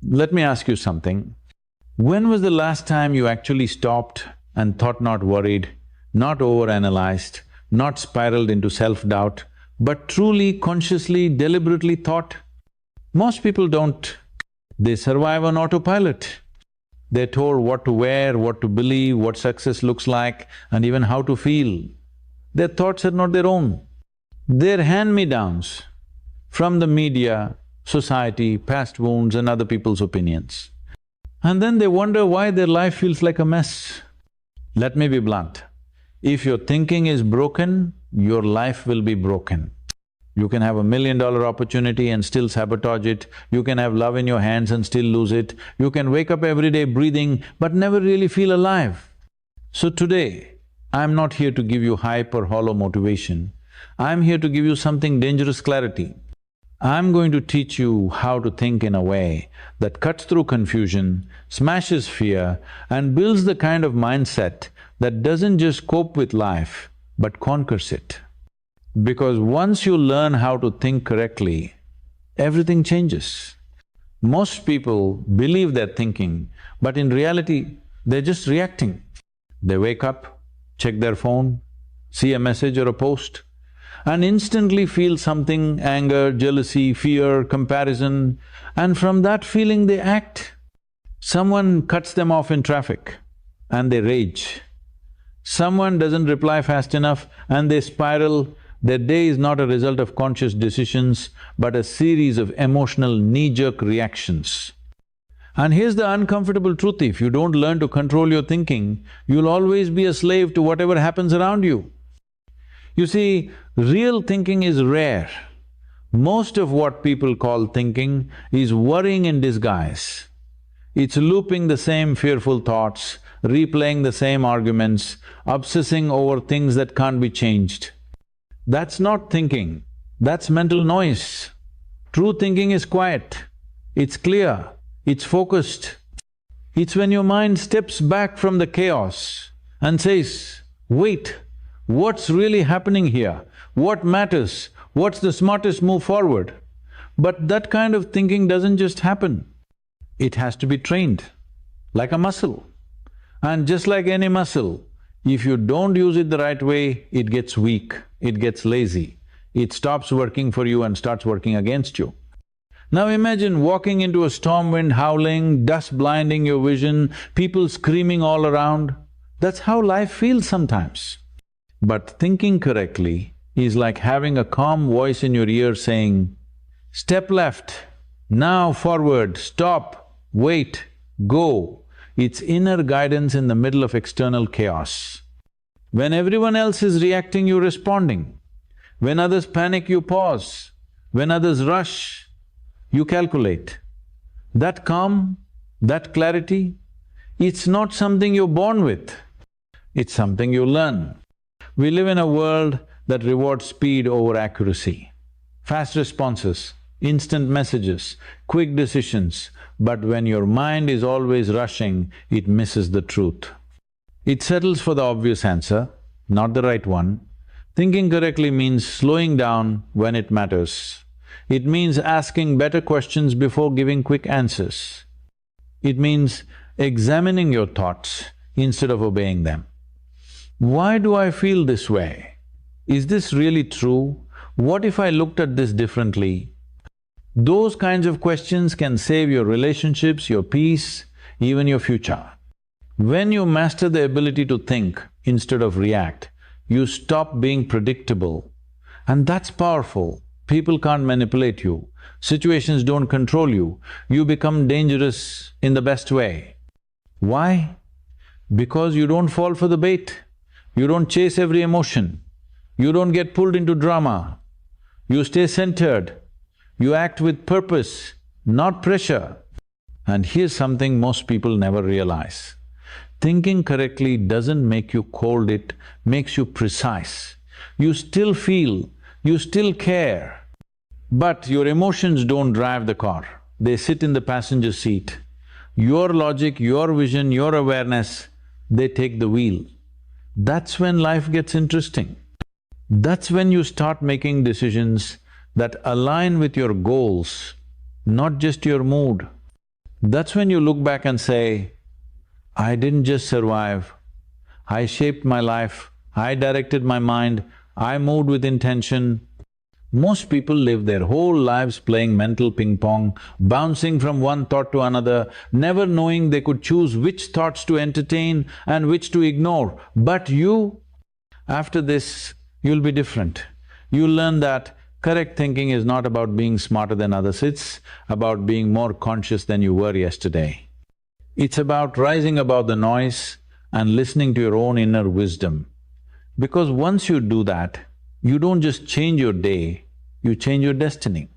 Let me ask you something. When was the last time you actually stopped and thought, not worried, not overanalyzed, not spiraled into self-doubt, but truly, consciously, deliberately thought? Most people don't. They survive on autopilot. They're told what to wear, what to believe, what success looks like, and even how to feel. Their thoughts are not their own. They're hand-me-downs from the media, society, past wounds and other people's opinions. And then they wonder why their life feels like a mess. Let me be blunt. If your thinking is broken, your life will be broken. You can have $1 million opportunity and still sabotage it. You can have love in your hands and still lose it. You can wake up every day breathing but never really feel alive. So today, I'm not here to give you hype or hollow motivation. I'm here to give you something dangerous clarity. I'm going to teach you how to think in a way that cuts through confusion, smashes fear, and builds the kind of mindset that doesn't just cope with life, but conquers it. Because once you learn how to think correctly, everything changes. Most people believe they're thinking, but in reality, they're just reacting. They wake up, check their phone, see a message or a post, and instantly feel something, anger, jealousy, fear, comparison, and from that feeling they act. Someone cuts them off in traffic and they rage. Someone doesn't reply fast enough and they spiral. Their day is not a result of conscious decisions, but a series of emotional knee-jerk reactions. And here's the uncomfortable truth: if you don't learn to control your thinking, you'll always be a slave to whatever happens around you. You see, real thinking is rare. Most of what people call thinking is worrying in disguise. It's looping the same fearful thoughts, replaying the same arguments, obsessing over things that can't be changed. That's not thinking, that's mental noise. True thinking is quiet, it's clear, it's focused. It's when your mind steps back from the chaos and says, wait, what's really happening here? What matters? What's the smartest move forward? But that kind of thinking doesn't just happen. It has to be trained, like a muscle. And just like any muscle, if you don't use it the right way, it gets weak, it gets lazy, it stops working for you and starts working against you. Now imagine walking into a storm wind howling, dust blinding your vision, people screaming all around. That's how life feels sometimes. But thinking correctly is like having a calm voice in your ear saying, step left, now forward, stop, wait, go. It's inner guidance in the middle of external chaos. When everyone else is reacting, you're responding. When others panic, you pause. When others rush, you calculate. That calm, that clarity, it's not something you're born with, it's something you learn. We live in a world that rewards speed over accuracy, fast responses, instant messages, quick decisions, but when your mind is always rushing, it misses the truth. It settles for the obvious answer, not the right one. Thinking correctly means slowing down when it matters. It means asking better questions before giving quick answers. It means examining your thoughts instead of obeying them. Why do I feel this way? Is this really true? What if I looked at this differently? Those kinds of questions can save your relationships, your peace, even your future. When you master the ability to think instead of react, you stop being predictable, and that's powerful. People can't manipulate you, situations don't control you, you become dangerous in the best way. Why? Because you don't fall for the bait, you don't chase every emotion, you don't get pulled into drama, you stay centered, you act with purpose, not pressure. And here's something most people never realize. Thinking correctly doesn't make you cold, it makes you precise. You still feel, you still care, but your emotions don't drive the car, they sit in the passenger seat. Your logic, your vision, your awareness, they take the wheel. That's when life gets interesting. That's when you start making decisions that align with your goals, not just your mood. That's when you look back and say, I didn't just survive, I shaped my life, I directed my mind, I moved with intention. Most people live their whole lives playing mental ping pong, bouncing from one thought to another, never knowing they could choose which thoughts to entertain and which to ignore. But you, after this, you'll be different. You'll learn that correct thinking is not about being smarter than others, it's about being more conscious than you were yesterday. It's about rising above the noise and listening to your own inner wisdom. Because once you do that, you don't just change your day, you change your destiny.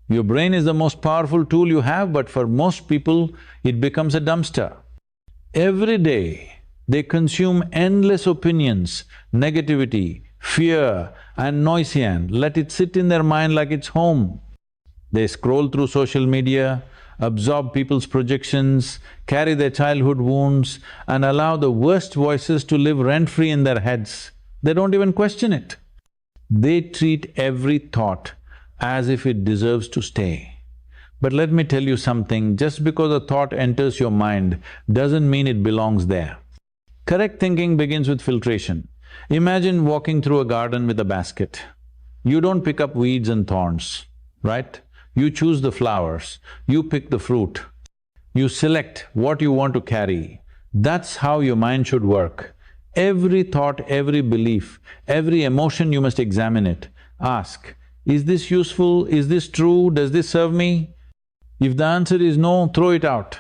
Your brain is the most powerful tool you have, but for most people, it becomes a dumpster. Every day, they consume endless opinions, negativity, fear and noisian, let it sit in their mind like it's home. They scroll through social media, absorb people's projections, carry their childhood wounds and allow the worst voices to live rent-free in their heads. They don't even question it. They treat every thought as if it deserves to stay. But let me tell you something, just because a thought enters your mind doesn't mean it belongs there. Correct thinking begins with filtration. Imagine walking through a garden with a basket. You don't pick up weeds and thorns, right? You choose the flowers, you pick the fruit, you select what you want to carry. That's how your mind should work. Every thought, every belief, every emotion you must examine it. Ask, is this useful? Is this true? Does this serve me? If the answer is no, throw it out.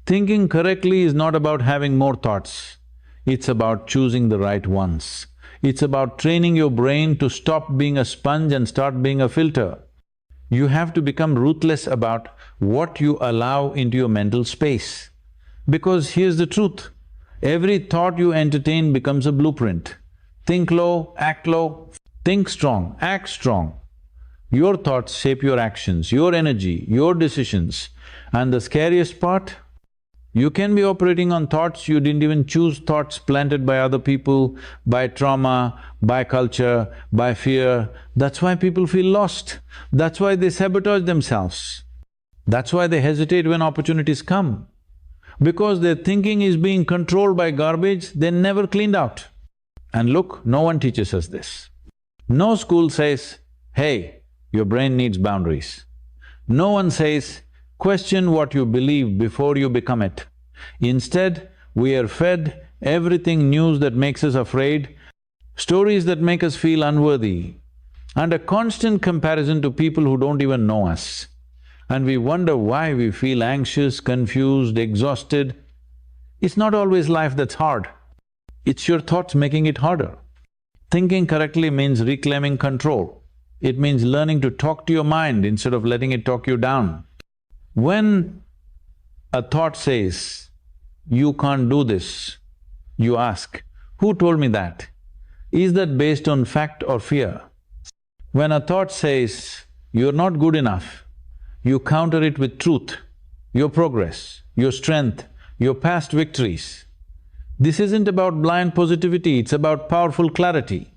Thinking correctly is not about having more thoughts. It's about choosing the right ones. It's about training your brain to stop being a sponge and start being a filter. You have to become ruthless about what you allow into your mental space. Because here's the truth, every thought you entertain becomes a blueprint. Think low, act low, think strong, act strong. Your thoughts shape your actions, your energy, your decisions. And the scariest part, you can be operating on thoughts you didn't even choose, thoughts planted by other people, by trauma, by culture, by fear. That's why people feel lost. That's why they sabotage themselves. That's why they hesitate when opportunities come. Because their thinking is being controlled by garbage they never cleaned out. And look, no one teaches us this. No school says, hey, your brain needs boundaries. No one says, question what you believe before you become it. Instead, we are fed everything news that makes us afraid, stories that make us feel unworthy, and a constant comparison to people who don't even know us. And we wonder why we feel anxious, confused, exhausted. It's not always life that's hard, it's your thoughts making it harder. Thinking correctly means reclaiming control. It means learning to talk to your mind instead of letting it talk you down. When a thought says, you can't do this, you ask, who told me that? Is that based on fact or fear? When a thought says, you're not good enough, you counter it with truth, your progress, your strength, your past victories. This isn't about blind positivity, it's about powerful clarity.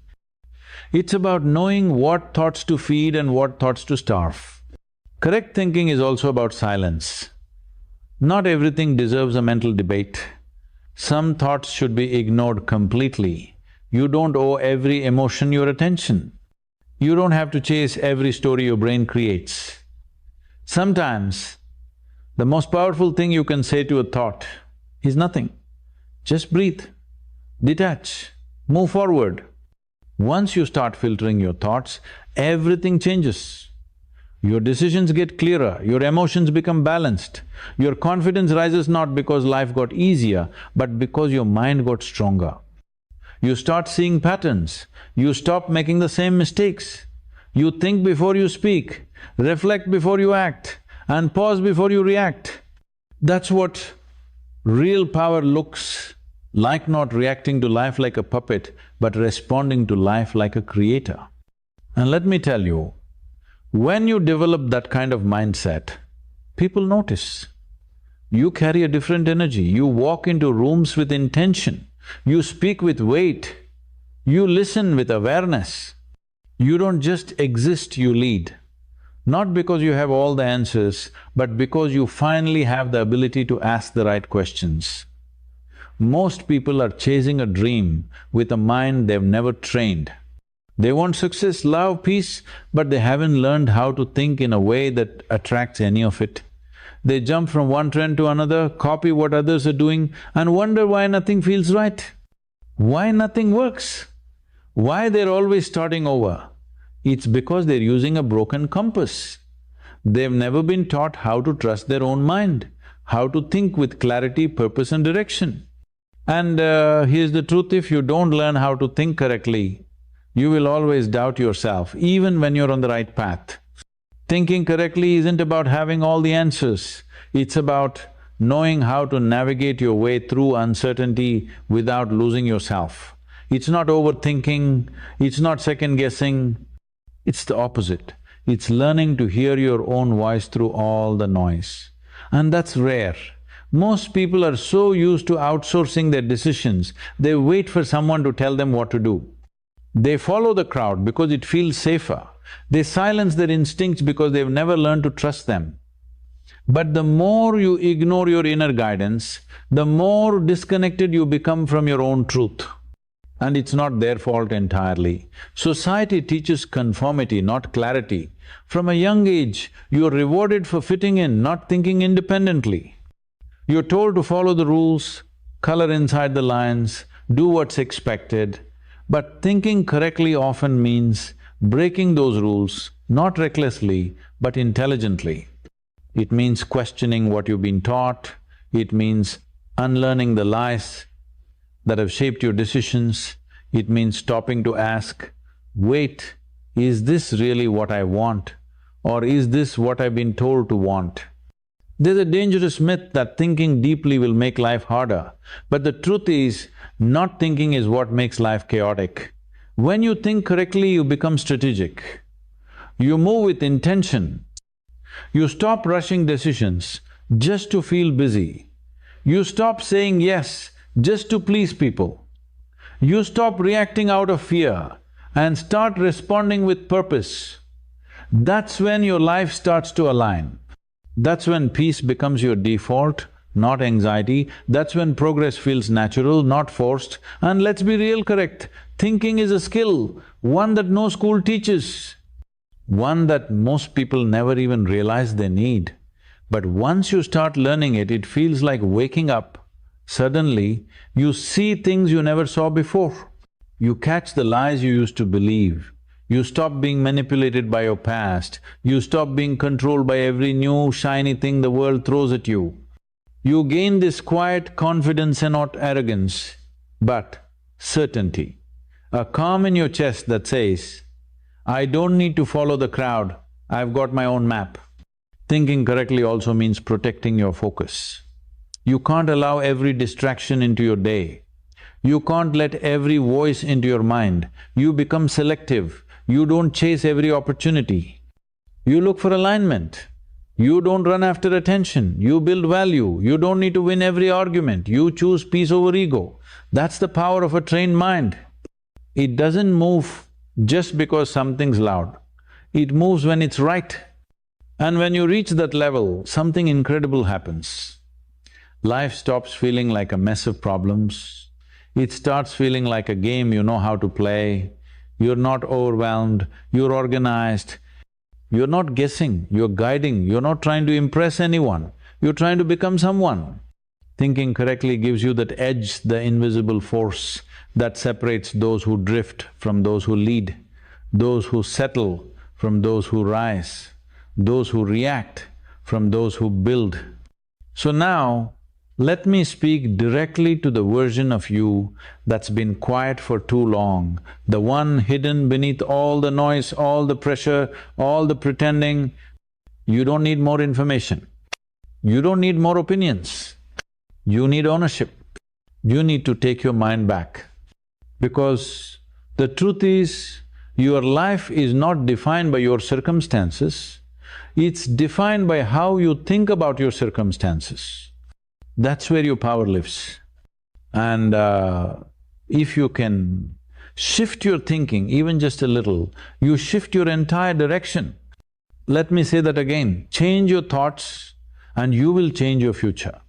It's about knowing what thoughts to feed and what thoughts to starve. Correct thinking is also about silence. Not everything deserves a mental debate. Some thoughts should be ignored completely. You don't owe every emotion your attention. You don't have to chase every story your brain creates. Sometimes, the most powerful thing you can say to a thought is nothing. Just breathe, detach, move forward. Once you start filtering your thoughts, everything changes. Your decisions get clearer, your emotions become balanced. Your confidence rises not because life got easier, but because your mind got stronger. You start seeing patterns, you stop making the same mistakes. You think before you speak, reflect before you act, and pause before you react. That's what real power looks like, not reacting to life like a puppet, but responding to life like a creator. And let me tell you, when you develop that kind of mindset, people notice. You carry a different energy, you walk into rooms with intention, you speak with weight, you listen with awareness. You don't just exist, you lead. Not because you have all the answers, but because you finally have the ability to ask the right questions. Most people are chasing a dream with a mind they've never trained. They want success, love, peace, but they haven't learned how to think in a way that attracts any of it. They jump from one trend to another, copy what others are doing, and wonder why nothing feels right. Why nothing works? Why they're always starting over? It's because they're using a broken compass. They've never been taught how to trust their own mind, how to think with clarity, purpose and direction. And here's the truth, if you don't learn how to think correctly, you will always doubt yourself, even when you're on the right path. Thinking correctly isn't about having all the answers, it's about knowing how to navigate your way through uncertainty without losing yourself. It's not overthinking, it's not second-guessing, it's the opposite. It's learning to hear your own voice through all the noise. And that's rare. Most people are so used to outsourcing their decisions, they wait for someone to tell them what to do. They follow the crowd because it feels safer. They silence their instincts because they've never learned to trust them. But the more you ignore your inner guidance, the more disconnected you become from your own truth. And it's not their fault entirely. Society teaches conformity, not clarity. From a young age, you're rewarded for fitting in, not thinking independently. You're told to follow the rules, color inside the lines, do what's expected. But thinking correctly often means breaking those rules, not recklessly, but intelligently. It means questioning what you've been taught, it means unlearning the lies that have shaped your decisions, it means stopping to ask, wait, is this really what I want? Or is this what I've been told to want? There's a dangerous myth that thinking deeply will make life harder, but the truth is, not thinking is what makes life chaotic. When you think correctly, you become strategic. You move with intention. You stop rushing decisions just to feel busy. You stop saying yes just to please people. You stop reacting out of fear and start responding with purpose. That's when your life starts to align. That's when peace becomes your default, not anxiety. That's when progress feels natural, not forced. And let's be real correct, thinking is a skill, one that no school teaches, one that most people never even realize they need. But once you start learning it, it feels like waking up. Suddenly, you see things you never saw before. You catch the lies you used to believe. You stop being manipulated by your past. You stop being controlled by every new shiny thing the world throws at you. You gain this quiet confidence and not arrogance, but certainty. A calm in your chest that says, I don't need to follow the crowd, I've got my own map. Thinking correctly also means protecting your focus. You can't allow every distraction into your day. You can't let every voice into your mind. You become selective. You don't chase every opportunity. You look for alignment. You don't run after attention. You build value. You don't need to win every argument. You choose peace over ego. That's the power of a trained mind. It doesn't move just because something's loud. It moves when it's right. And when you reach that level, something incredible happens. Life stops feeling like a mess of problems. It starts feeling like a game you know how to play. You're not overwhelmed, you're organized. You're not guessing, you're guiding, you're not trying to impress anyone, you're trying to become someone. Thinking correctly gives you that edge, the invisible force that separates those who drift from those who lead, those who settle from those who rise, those who react from those who build. So now, let me speak directly to the version of you that's been quiet for too long, the one hidden beneath all the noise, all the pressure, all the pretending. You don't need more information. You don't need more opinions. You need ownership. You need to take your mind back. Because the truth is, your life is not defined by your circumstances, it's defined by how you think about your circumstances. That's where your power lives. And if you can shift your thinking even just a little, you shift your entire direction. Let me say that again, change your thoughts and you will change your future.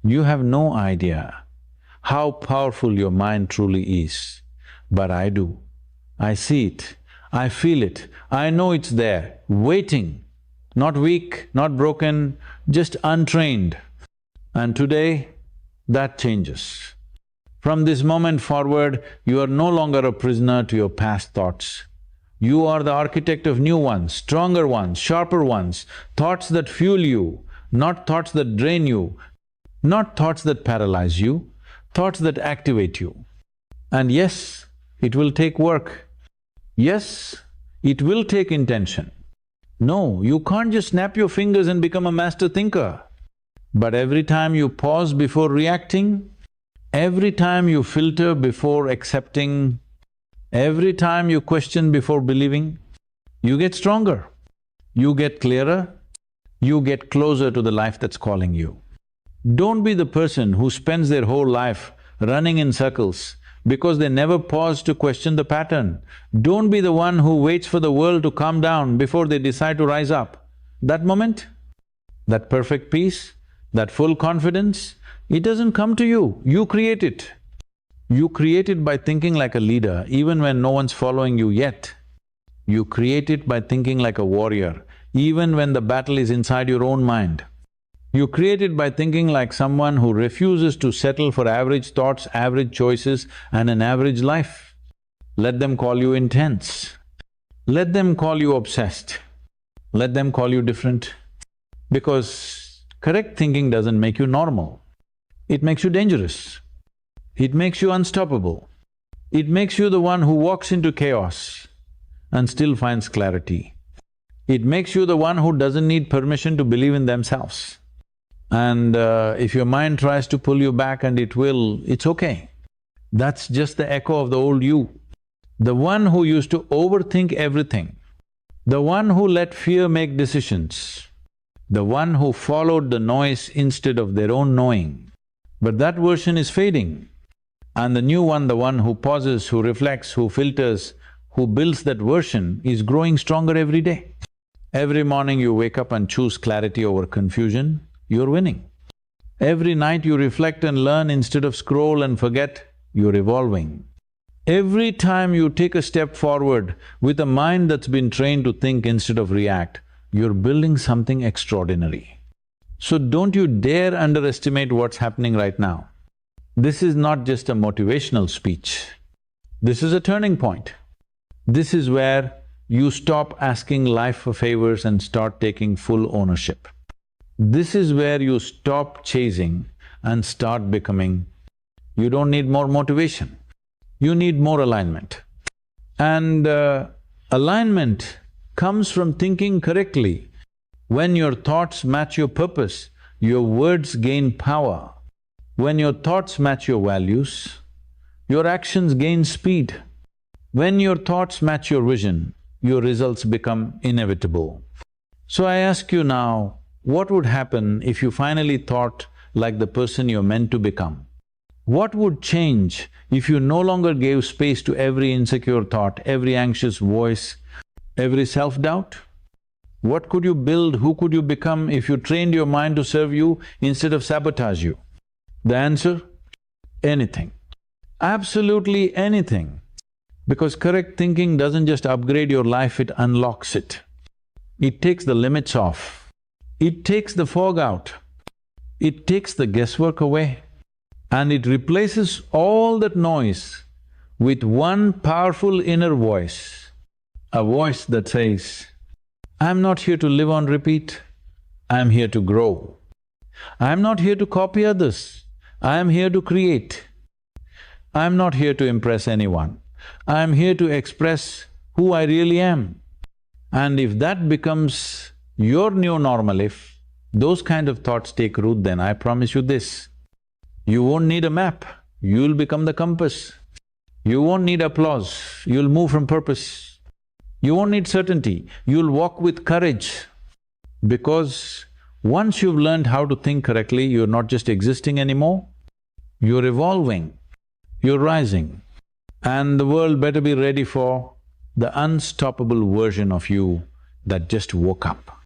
You have no idea how powerful your mind truly is, but I do. I see it, I feel it, I know it's there, waiting, not weak, not broken, just untrained. And today, that changes. From this moment forward, you are no longer a prisoner to your past thoughts. You are the architect of new ones, stronger ones, sharper ones, thoughts that fuel you, not thoughts that drain you, not thoughts that paralyze you, thoughts that activate you. And yes, it will take work. Yes, it will take intention. No, you can't just snap your fingers and become a master thinker. But every time you pause before reacting, every time you filter before accepting, every time you question before believing, you get stronger, you get clearer, you get closer to the life that's calling you. Don't be the person who spends their whole life running in circles because they never pause to question the pattern. Don't be the one who waits for the world to calm down before they decide to rise up. That moment, that perfect peace, that full confidence, it doesn't come to you, you create it. You create it by thinking like a leader even when no one's following you yet. You create it by thinking like a warrior even when the battle is inside your own mind. You create it by thinking like someone who refuses to settle for average thoughts, average choices and an average life. Let them call you intense, let them call you obsessed, let them call you different, because correct thinking doesn't make you normal, it makes you dangerous, it makes you unstoppable, it makes you the one who walks into chaos and still finds clarity. It makes you the one who doesn't need permission to believe in themselves. And if your mind tries to pull you back, and it will, it's okay. That's just the echo of the old you. The one who used to overthink everything, the one who let fear make decisions, the one who followed the noise instead of their own knowing. But that version is fading. And the new one, the one who pauses, who reflects, who filters, who builds that version, is growing stronger every day. Every morning you wake up and choose clarity over confusion, you're winning. Every night you reflect and learn instead of scroll and forget, you're evolving. Every time you take a step forward with a mind that's been trained to think instead of react, you're building something extraordinary. So don't you dare underestimate what's happening right now. This is not just a motivational speech, this is a turning point. This is where you stop asking life for favors and start taking full ownership. This is where you stop chasing and start becoming. You don't need more motivation, you need more alignment. And alignment comes from thinking correctly. When your thoughts match your purpose, your words gain power. When your thoughts match your values, your actions gain speed. When your thoughts match your vision, your results become inevitable. So I ask you now, what would happen if you finally thought like the person you're meant to become? What would change if you no longer gave space to every insecure thought, every anxious voice, every self-doubt? What could you build, who could you become if you trained your mind to serve you instead of sabotage you? The answer? Anything. Absolutely anything. Because correct thinking doesn't just upgrade your life, it unlocks it. It takes the limits off. It takes the fog out, it takes the guesswork away, and it replaces all that noise with one powerful inner voice, a voice that says, I'm not here to live on repeat, I'm here to grow. I'm not here to copy others, I'm here to create. I'm not here to impress anyone, I'm here to express who I really am. And if that becomes your new normal, if those kind of thoughts take root, then I promise you this, you won't need a map, you'll become the compass. You won't need applause, you'll move from purpose. You won't need certainty, you'll walk with courage. Because once you've learned how to think correctly, you're not just existing anymore, you're evolving, you're rising. And the world better be ready for the unstoppable version of you that just woke up.